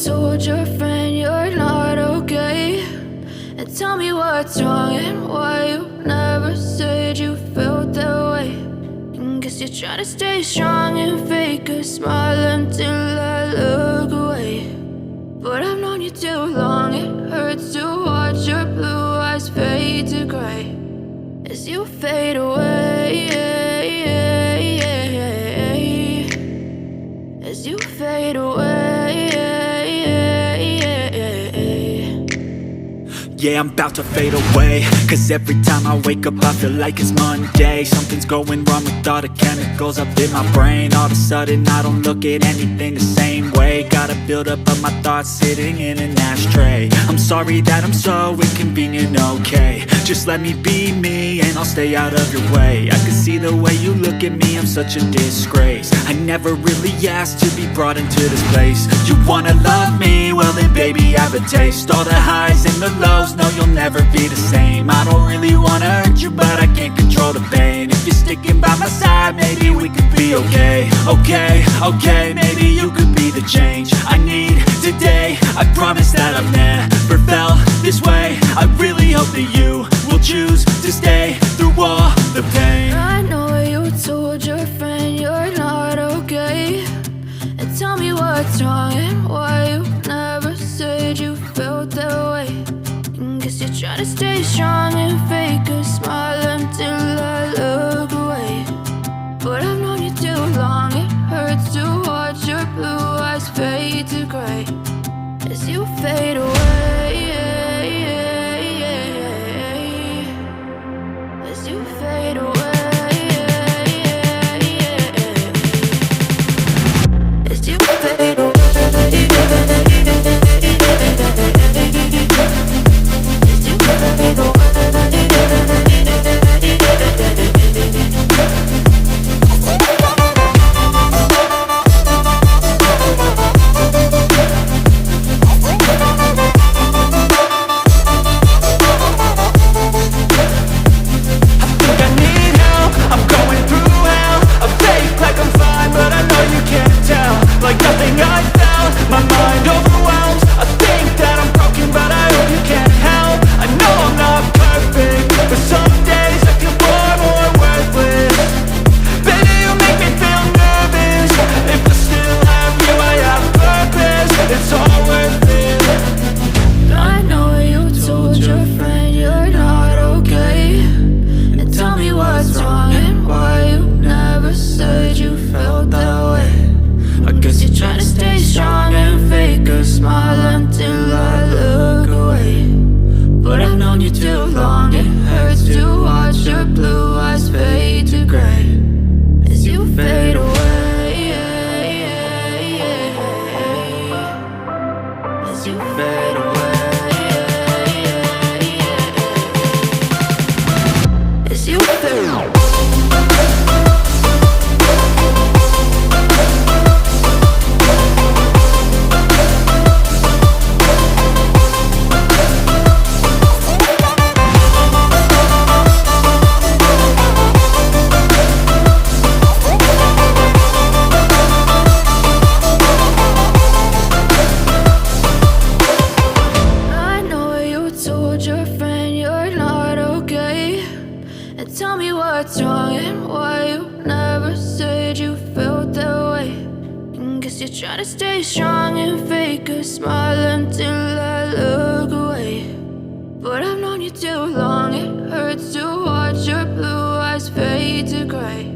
told your friend you're not okay, and tell me what's wrong and why you never said you felt that way. And guess you're trying to stay strong and fake a smile until I look away. But I've known you too long, it hurts to watch your blue eyes fade to gray as you fade away, as you fade away. Yeah, I'm about to fade away, cause every time I wake up I feel like it's Monday. Something's going wrong with all the chemicals up in my brain. All of a sudden I don't look at anything the same way. Gotta build up of my thoughts sitting in an ashtray. I'm sorry that I'm so inconvenient, okay. Just let me be me and I'll stay out of your way. I can see the way you look at me, I'm such a disgrace. I never really asked to be brought into this place. You wanna love me? Well then baby I have a taste. All the highs and the lows, no you'll never be the same. I don't really wanna hurt you but I can't control the pain. If you're sticking by my side maybe we could be okay. Okay, maybe you could be the change I need today. I promise that I've never felt this way. I really hope that you will choose to stay through all the pain. I know you told your friend you're not okay, and tell me what's wrong and why you never said you felt that way. And guess you're trying to stay strong and fake a smile until I look away. But I've known you too long, it hurts to watch your blue eyes fade to gray as you fade away, as you fade away, as you fade away. Like nothing I felt, my mind overwhelmed. I think that I'm broken, but I hope you can't help. I know I'm not perfect, but some days I feel far more worthless. Baby, you make me feel nervous. If I still have you, I have purpose. It's all worth it. I know you told your friend you're not okay, and tell me what's wrong and why you never said you felt that way. I guess you're trying to stay strong and fake a smile until I look away. But I've known you too long, it hurts to watch your blue eyes fade to gray as you fade away, as you fade away, as you fade away. Your friend you're not okay, and tell me what's wrong and why you never said you felt that way. And guess you're trying to stay strong and fake a smile until I look away. But I've known you too long, it hurts to watch your blue eyes fade to gray